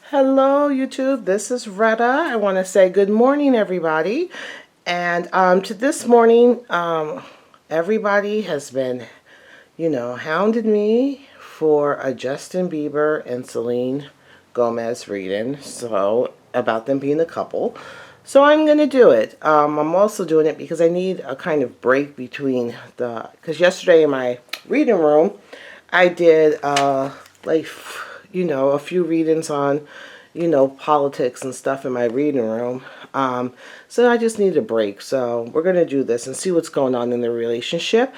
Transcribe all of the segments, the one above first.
Hello YouTube, this is Retta. I want to say good morning everybody. And to this morning, everybody has been, hounded me for a Justin Bieber and Selena Gomez reading. So, about them being a couple. So I'm going to do it. I'm also doing it because I need a kind of break between because yesterday in my reading room, I did a few readings on, politics and stuff in my reading room. So I just need a break. So we're going to do this and see what's going on in the relationship.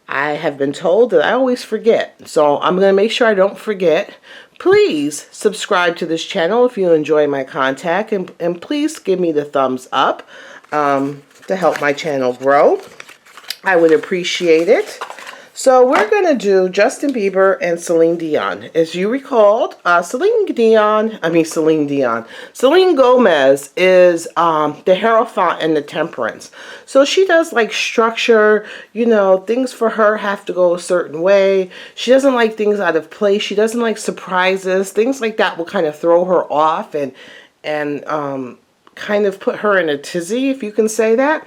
I have been told that I always forget. So I'm going to make sure I don't forget. Please subscribe to this channel if you enjoy my content. And please give me the thumbs up to help my channel grow. I would appreciate it. So we're going to do Justin Bieber and Celine Dion. As you recalled, Celine Gomez is the Hierophant and the Temperance. So she does like structure, things for her have to go a certain way. She doesn't like things out of place. She doesn't like surprises. Things like that will kind of throw her off and kind of put her in a tizzy, if you can say that.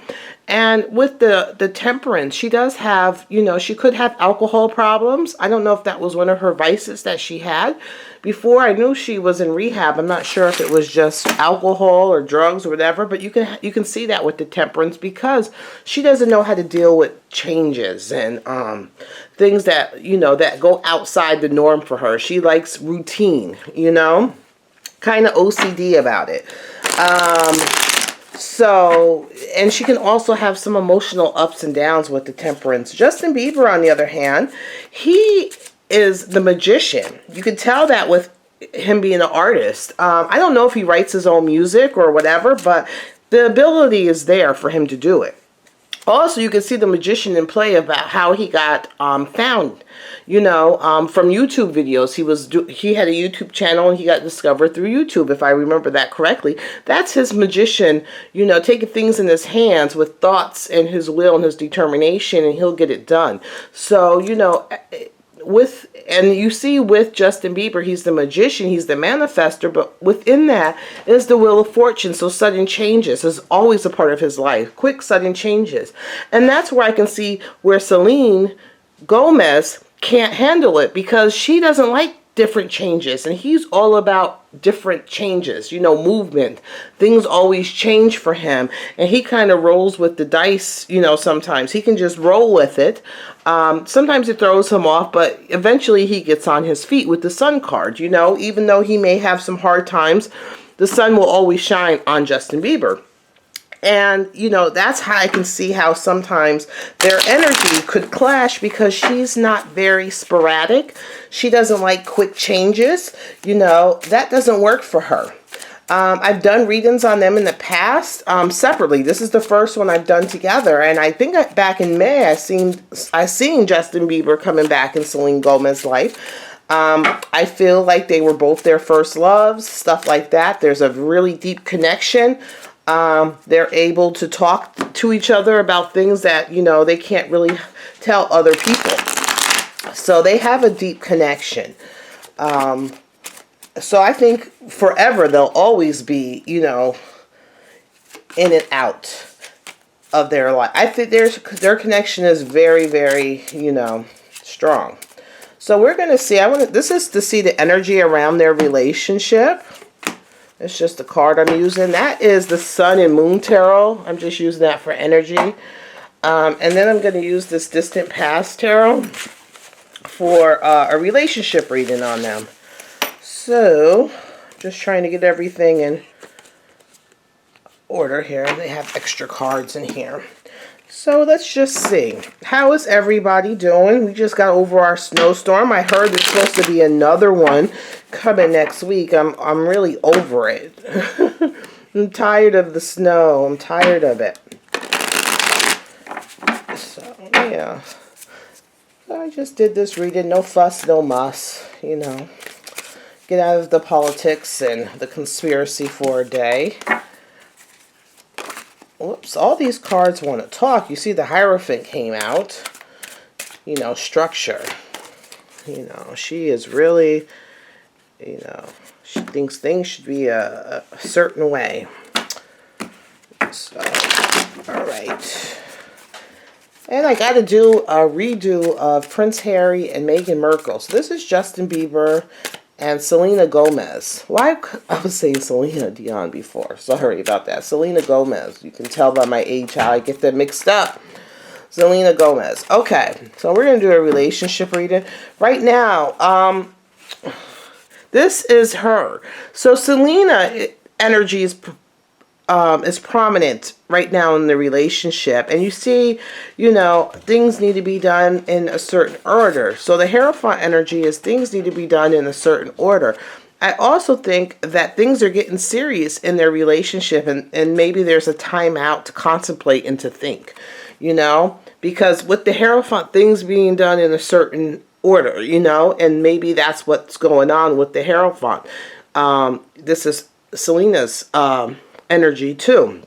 And with the temperance, she does have, she could have alcohol problems. I don't know if that was one of her vices that she had. Before, I knew she was in rehab. I'm not sure if it was just alcohol or drugs or whatever, but you can see that with the temperance because she doesn't know how to deal with changes and things that, that go outside the norm for her. She likes routine, kind of OCD about it. And she can also have some emotional ups and downs with the temperance. Justin Bieber, on the other hand, he is the magician. You can tell that with him being an artist. I don't know if he writes his own music or whatever, but the ability is there for him to do it. Also, you can see the magician in play about how he got found, from YouTube videos. He had a YouTube channel and he got discovered through YouTube, if I remember that correctly. That's his magician, taking things in his hands with thoughts and his will and his determination, and he'll get it done. So, you see with Justin Bieber, he's the magician, he's the manifester, but within that is the wheel of fortune. So sudden changes is always a part of his life, quick sudden changes. And that's where I can see where Selena Gomez can't handle it, because she doesn't like different changes, and he's all about different changes, movement. Things always change for him, and he kind of rolls with the dice. Sometimes he can just roll with it. Sometimes it throws him off, but eventually he gets on his feet with the sun card. Even though he may have some hard times, the sun will always shine on Justin Bieber. And, that's how I can see how sometimes their energy could clash, because she's not very sporadic. She doesn't like quick changes. That doesn't work for her. I've done readings on them in the past, separately. This is the first one I've done together. And I think back in May, I seen Justin Bieber coming back in Selena Gomez's life. I feel like they were both their first loves, stuff like that. There's a really deep connection. They're able to talk to each other about things that, they can't really tell other people. So they have a deep connection. So I think forever they'll always be, in and out of their life. I think their connection is very, very, strong. So we're going to see, this is to see the energy around their relationship. It's just the card I'm using. That is the Sun and Moon Tarot. I'm just using that for energy. And then I'm going to use this Distant Past Tarot for a relationship reading on them. So, just trying to get everything in order here. They have extra cards in here. So let's just see. How is everybody doing? We just got over our snowstorm. I heard there's supposed to be another one coming next week. I'm really over it. I'm tired of the snow. I'm tired of it. So, yeah. I just did this reading. No fuss, no muss. Get out of the politics and the conspiracy for a day. Whoops, all these cards want to talk. You see the Hierophant came out. Structure. She is really, She thinks things should be a certain way. So, all right. And I got to do a redo of Prince Harry and Meghan Markle. So this is Justin Bieber and Selena Gomez. Why? I was saying Selena Dion before. Sorry about that. Selena Gomez. You can tell by my age how I get them mixed up. Selena Gomez. Okay. So we're going to do a relationship reading. Right now, this is her. So Selena energy is prominent right now in the relationship, and you see, you know, things need to be done in a certain order. So the Hierophant energy is things need to be done in a certain order. I also think that things are getting serious in their relationship, and maybe there's a time out to contemplate and to think, you know, because with the Hierophant, things being done in a certain order, you know, and maybe that's what's going on with the Hierophant. This is Selena's energy too.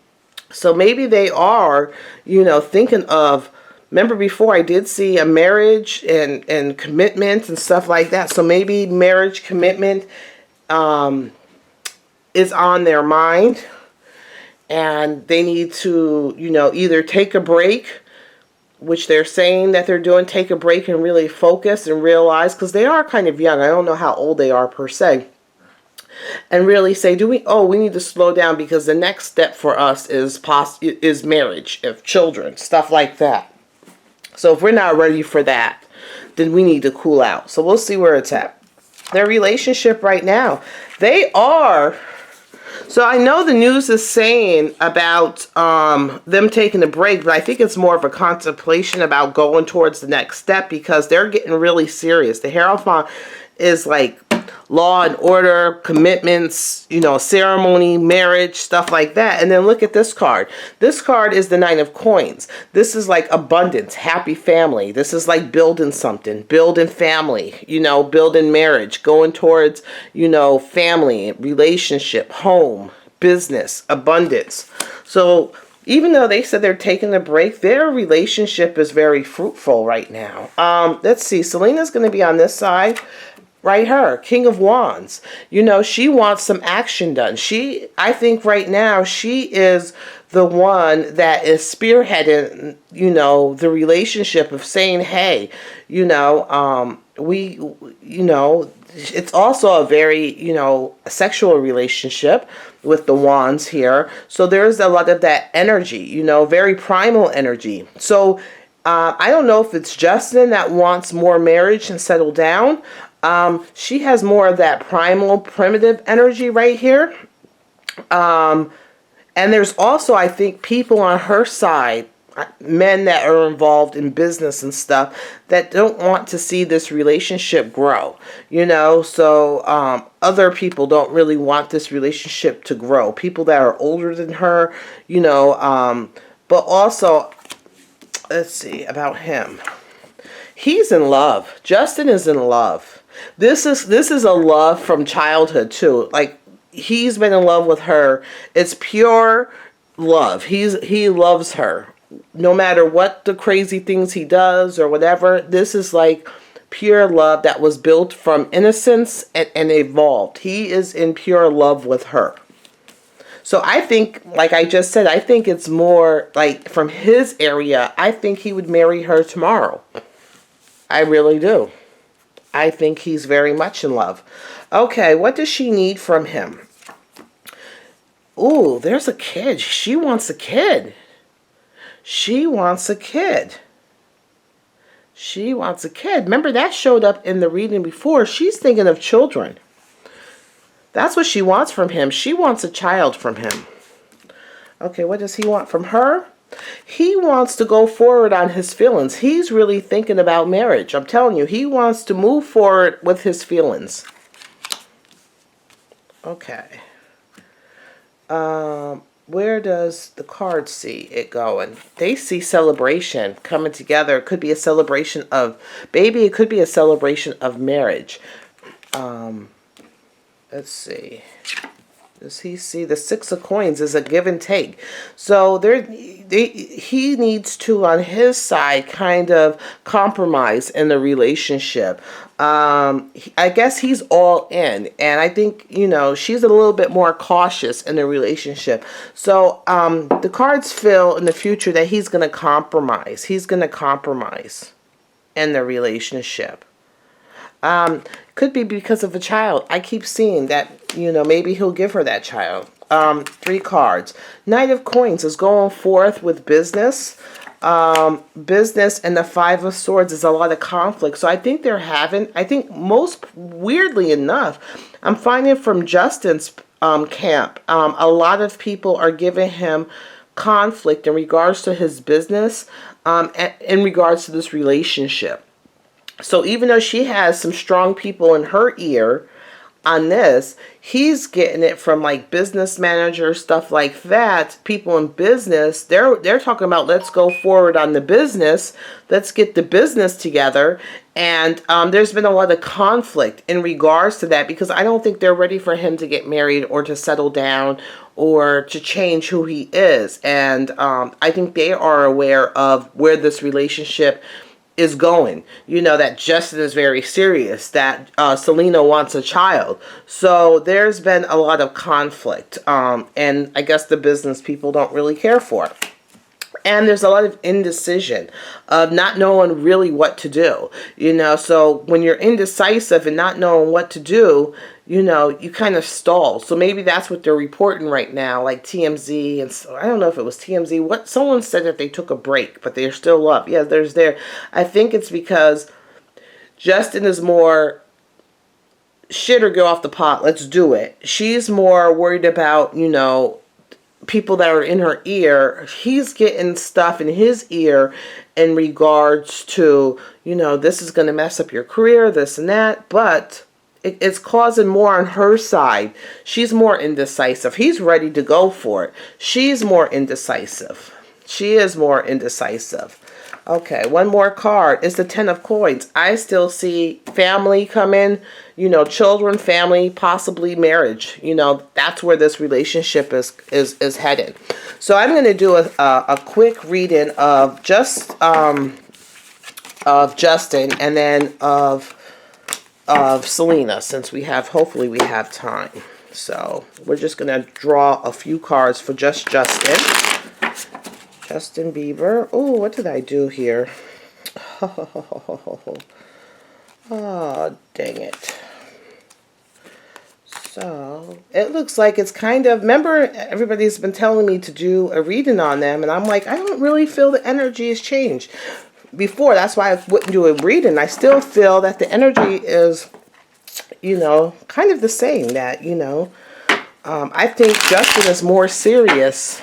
So maybe they are, you know, thinking of, remember before I did see a marriage and commitment and stuff like that. So maybe marriage commitment is on their mind, and they need to, you know, either take a break, which they're saying that they're doing, take a break and really focus and realize, because they are kind of young. I don't know how old they are per se. And really say, we need to slow down, because the next step for us is marriage, of children, stuff like that. So if we're not ready for that, then we need to cool out. So we'll see where it's at. Their relationship right now, they are. So I know the news is saying about them taking a break, but I think it's more of a contemplation about going towards the next step, because they're getting really serious. The Hierophant is like law and order, commitments, you know, ceremony, marriage, stuff like that. And then look at this card. This card is the Nine of Coins. This is like abundance, happy family. This is like building something, building family, you know, building marriage, going towards, you know, family, relationship, home, business, abundance. So even though they said they're taking a break, their relationship is very fruitful right now. Let's see. Selena's going to be on this side. Right, her King of Wands. You know, she wants some action done. I think right now she is the one that is spearheading, you know, the relationship of saying, hey, you know, you know, it's also a very, you know, sexual relationship with the wands here. So there's a lot of that energy, you know, very primal energy. So I don't know if it's Justin that wants more marriage and settle down. She has more of that primal, primitive energy right here. And there's also, I think, people on her side, men that are involved in business and stuff, that don't want to see this relationship grow, you know. So other people don't really want this relationship to grow. People that are older than her, you know, but also, let's see about him. He's in love. Justin is in love. This is a love from childhood too. Like, he's been in love with her. It's pure love. He loves her. No matter what the crazy things he does or whatever, this is like pure love that was built from innocence and evolved. He is in pure love with her. So I think, like I just said, I think it's more like from his area, I think he would marry her tomorrow. I really do. I think he's very much in love. Okay, what does she need from him? Ooh, there's a kid. She wants a kid. She wants a kid. She wants a kid. Remember, that showed up in the reading before. She's thinking of children. That's what she wants from him. She wants a child from him. Okay, what does he want from her? He wants to go forward on his feelings. He's really thinking about marriage. I'm telling you, he wants to move forward with his feelings. Okay. Where does the cards see it going? They see celebration coming together. It could be a celebration of baby. It could be a celebration of marriage. Let's see. Does he see the Six of Coins is a give and take? So he needs to, on his side, kind of compromise in the relationship. I guess he's all in, and I think, you know, she's a little bit more cautious in the relationship. So the cards feel in the future that he's going to compromise. He's going to compromise in the relationship. Could be because of a child. I keep seeing that, you know, maybe he'll give her that child. 3 cards. Knight of Coins is going forth with business. Business, and the Five of Swords is a lot of conflict. So I think I think most, weirdly enough, I'm finding from Justin's camp, a lot of people are giving him conflict in regards to his business, in regards to this relationship. So even though she has some strong people in her ear on this, he's getting it from like business managers, stuff like that. People in business, they're talking about, let's go forward on the business. Let's get the business together. And there's been a lot of conflict in regards to that, because I don't think they're ready for him to get married or to settle down or to change who he is. And I think they are aware of where this relationship is going. You know, that Justin is very serious, that Selena wants a child. So there's been a lot of conflict, and I guess the business people don't really care for it. And there's a lot of indecision of not knowing really what to do. You know, so when you're indecisive and not knowing what to do, you know, you kind of stall. So maybe that's what they're reporting right now, like TMZ. And so I don't know if it was TMZ. What someone said that they took a break, but they're still up. Yeah, there's there. I think it's because Justin is more shit or go off the pot. Let's do it. She's more worried about, you know, people that are in her ear. He's getting stuff in his ear in regards to, you know, this is going to mess up your career, this and that. But it's causing more on her side. She's more indecisive. He's ready to go for it. She's more indecisive. She is more indecisive. Okay, one more card. It's the Ten of Coins. I still see family come in, you know, children, family, possibly marriage. You know, that's where this relationship is headed. So I'm going to do a quick reading of just of Justin, and then of Selena, since we have, hopefully we have time. So we're just going to draw a few cards for just Justin. Justin Bieber. Oh, what did I do here? Oh, dang it. So it looks like it's kind of, remember, everybody's been telling me to do a reading on them, and I'm like, I don't really feel the energy has changed. Before, that's why I wouldn't do a reading. I still feel that the energy is, you know, kind of the same. That, you know, I think Justin is more serious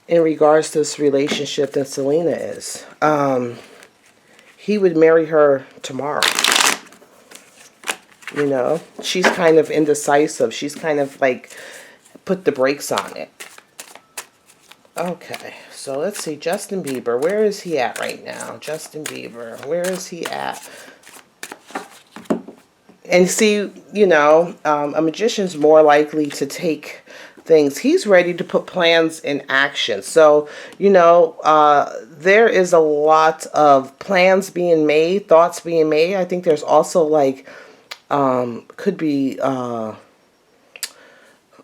in regards to this relationship than Selena is. He would marry her tomorrow. You know, she's kind of indecisive. She's kind of like put the brakes on it. Okay, so let's see. Justin Bieber, where is he at right now? Justin Bieber, where is he at? And see, you know, a magician's more likely to take things. He's ready to put plans in action. So, you know, there is a lot of plans being made, thoughts being made. I think there's also like, could be,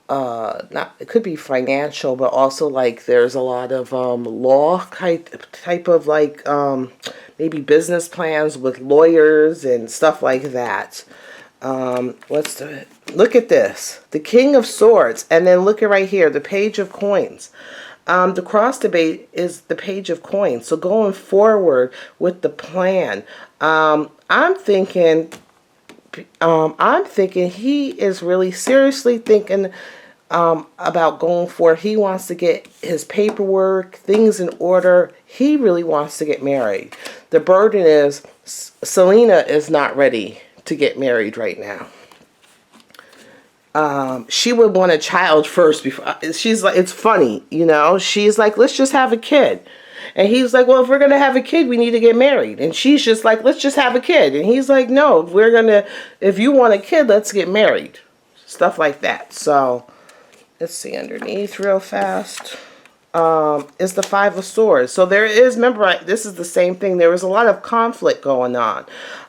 it could be financial, but also like there's a lot of law type of like maybe business plans with lawyers and stuff like that. Look at this, the King of Swords, and then look at right here, the Page of Coins. The cross debate is the Page of Coins. So going forward with the plan, I'm thinking he is really seriously thinking about going forward. He wants to get his paperwork, things in order. He really wants to get married. The burden is Selena is not ready to get married right now. She would want a child first before. She's like, it's funny, you know. She's like, let's just have a kid. And he's like, well, if we're going to have a kid, we need to get married. And she's just like, let's just have a kid. And he's like, no, if you want a kid, let's get married. Stuff like that. So let's see, underneath real fast, is the Five of Swords. So there is, remember, this is the same thing. There was a lot of conflict going on.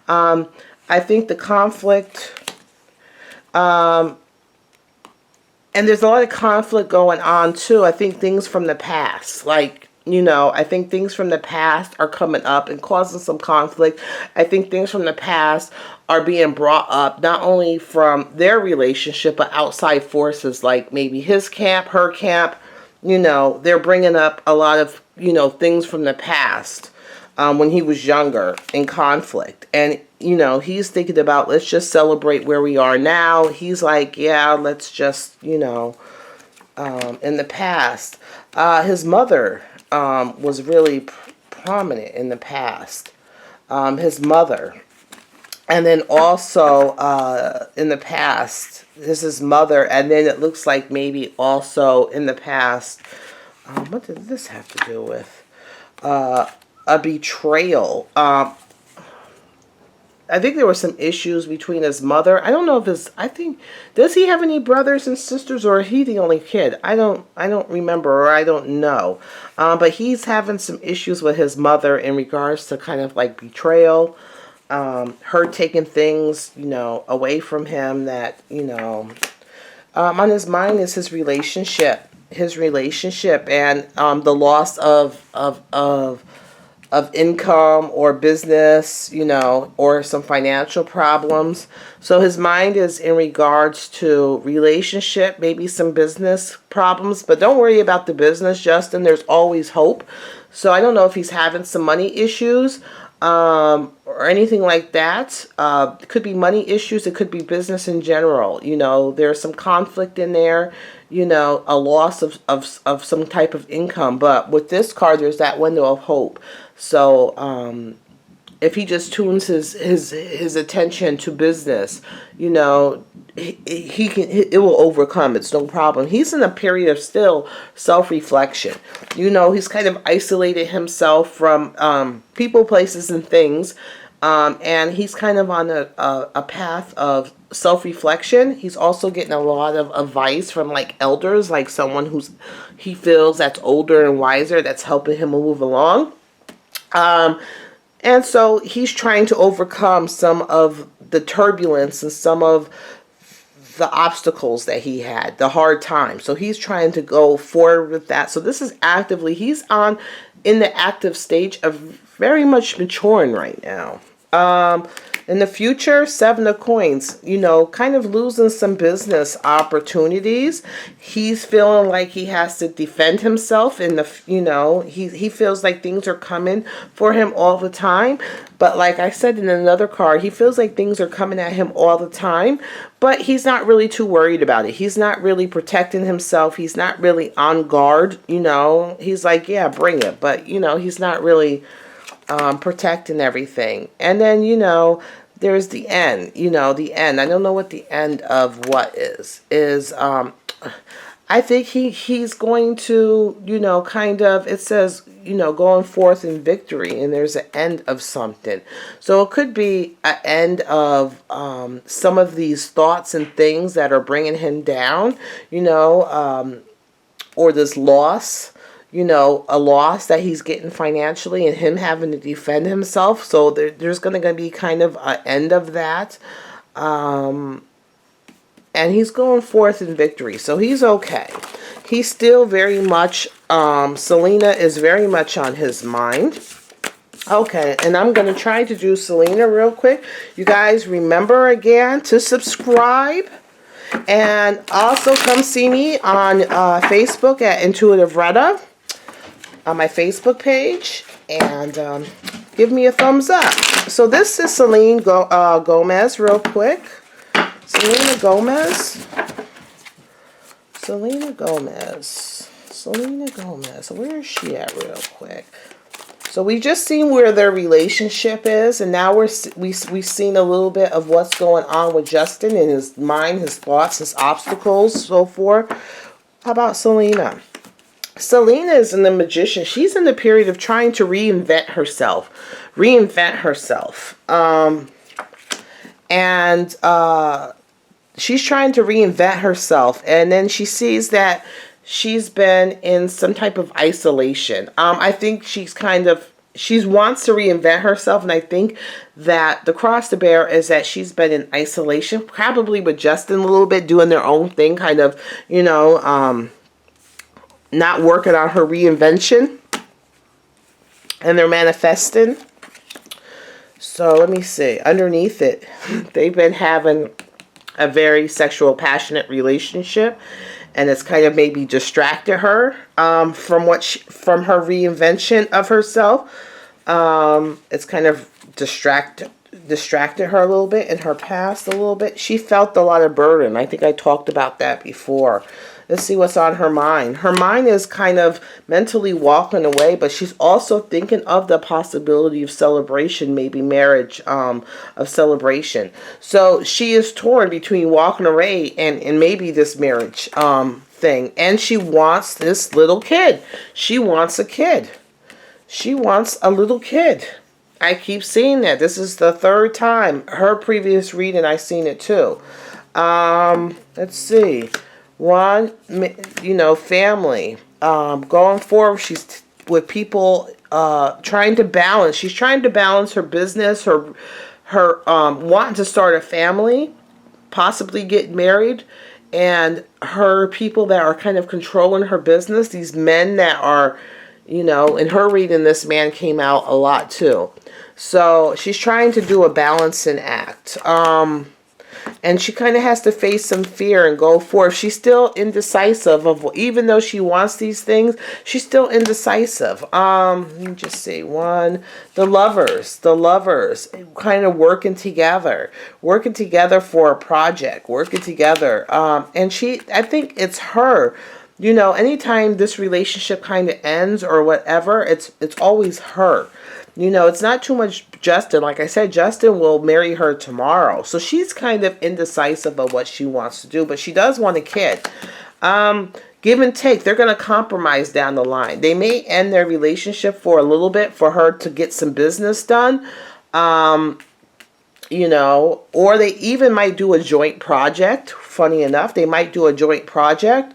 I think the conflict, and there's a lot of conflict going on too. I think things from the past, like, you know, I think things from the past are coming up and causing some conflict. I think things from the past are being brought up, not only from their relationship, but outside forces, like maybe his camp, her camp. You know, they're bringing up a lot of, you know, things from the past, when he was younger, in conflict. And, you know, he's thinking about, let's just celebrate where we are now. He's like, yeah, let's just, you know, in the past. His mother was really prominent in the past. His mother. And then also in the past, this is mother. And then it looks like maybe also in the past, what did this have to do with? A betrayal. I think there were some issues between his mother. I don't know if does he have any brothers and sisters, or is he the only kid? I don't remember, or I don't know. But he's having some issues with his mother in regards to kind of like betrayal. Her taking things, you know, away from him that, you know, on his mind is his relationship, and the loss of income or business, you know, or some financial problems. So his mind is in regards to relationship, maybe some business problems, but don't worry about the business, Justin. There's always hope. So I don't know if he's having some money issues, or anything like that. It could be money issues. It could be business in general. You know, there's some conflict in there, you know, a loss of some type of income. But with this card, there's that window of hope. So, if he just tunes his attention to business, you know, he can, it will overcome. It's no problem. He's in a period of still self-reflection. You know, he's kind of isolated himself from people, places, and things. And he's kind of on a path of self-reflection. He's also getting a lot of advice from like elders, like someone he feels that's older and wiser, that's helping him move along. And so he's trying to overcome some of the turbulence and some of the obstacles that he had, the hard times. So he's trying to go forward with that. So this is actively, he's in the active stage of very much maturing right now. In the future, Seven of Coins, you know, kind of losing some business opportunities. He's feeling like he has to defend himself in the, you know, he feels like things are coming for him all the time. But like I said in another card, he feels like things are coming at him all the time, but he's not really too worried about it. He's not really protecting himself. He's not really on guard, you know. He's like, yeah, bring it. But, you know, he's not really protecting everything. And then, you know, there's the end, you know, the end. I don't know what the end of what is I think he's going to, you know, kind of, it says, you know, going forth in victory, and there's an end of something. So it could be an end of some of these thoughts and things that are bringing him down, you know, or this loss, you know, a loss that he's getting financially and him having to defend himself. So there's going to be kind of an end of that. And he's going forth in victory. So he's okay. He's still very much, Selena is very much on his mind. Okay, and I'm going to try to do Selena real quick. You guys remember again to subscribe. And also come see me on Facebook at Intuitive Retta, on my Facebook page, and give me a thumbs up. So this is Selena Gomez real quick. Selena Gomez. Selena Gomez. Selena Gomez. Where is she at real quick? So we just seen where their relationship is, and now we've seen a little bit of what's going on with Justin in his mind, his thoughts, his obstacles, so forth. How about Selena? Selena is in the Magician. She's in the period of trying to reinvent herself. she's trying to reinvent herself, and then she sees that she's been in some type of isolation. I think she wants to reinvent herself, and I think that the cross to bear is that she's been in isolation, probably with Justin a little bit, doing their own thing, kind of, you know, not working on her reinvention, and they're manifesting. So let me see. Underneath it, they've been having a very sexual, passionate relationship, and it's kind of maybe distracted her from her reinvention of herself. It's kind of distracted her a little bit in her past a little bit. She felt a lot of burden. I think I talked about that before. Let's see what's on her mind. Her mind is kind of mentally walking away, but she's also thinking of the possibility of celebration, maybe marriage, of celebration. So she is torn between walking away and maybe this marriage thing. And she wants this little kid. She wants a kid. She wants a little kid. I keep seeing that. This is the third time. Her previous reading, I seen it too. Let's see. One, you know, family. Going forward, she's with people trying to balance. She's trying to balance her business, her wanting to start a family, possibly get married, and her people that are kind of controlling her business. These men that are, you know, in her reading, this man came out a lot too. So she's trying to do a balancing act. And she kind of has to face some fear and go forth. She's still indecisive even though she wants these things, she's still indecisive. Let me just see. One, the lovers kind of working together for a project, working together. And I think it's her. You know, anytime this relationship kind of ends or whatever, it's always her. You know, it's not too much Justin. Like I said, Justin will marry her tomorrow. So she's kind of indecisive of what she wants to do. But she does want a kid. Give and take. They're going to compromise down the line. They may end their relationship for a little bit for her to get some business done. You know, or they even might do a joint project. Funny enough, they might do a joint project.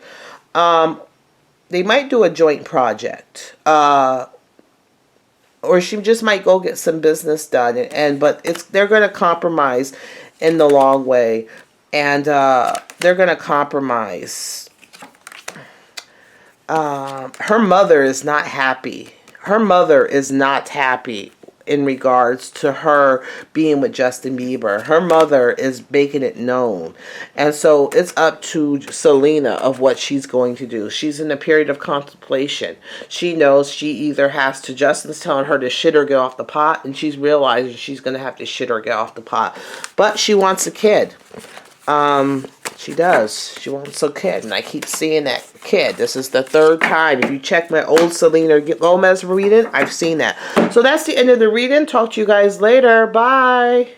Or she just might go get some business done, but they're going to compromise in the long way, and they're going to compromise. Her mother is not happy. Her mother is not happy in regards to her being with Justin Bieber. Her mother is making it known. And so it's up to Selena of what she's going to do. She's in a period of contemplation. She knows she either has to, Justin's telling her to shit or get off the pot, and she's realizing she's going to have to shit or get off the pot. But she wants a kid. She does. She wants a kid, and I keep seeing that kid. This is the third time. If you check my old Selena Gomez reading, I've seen that. So that's the end of the reading. Talk to you guys later. Bye.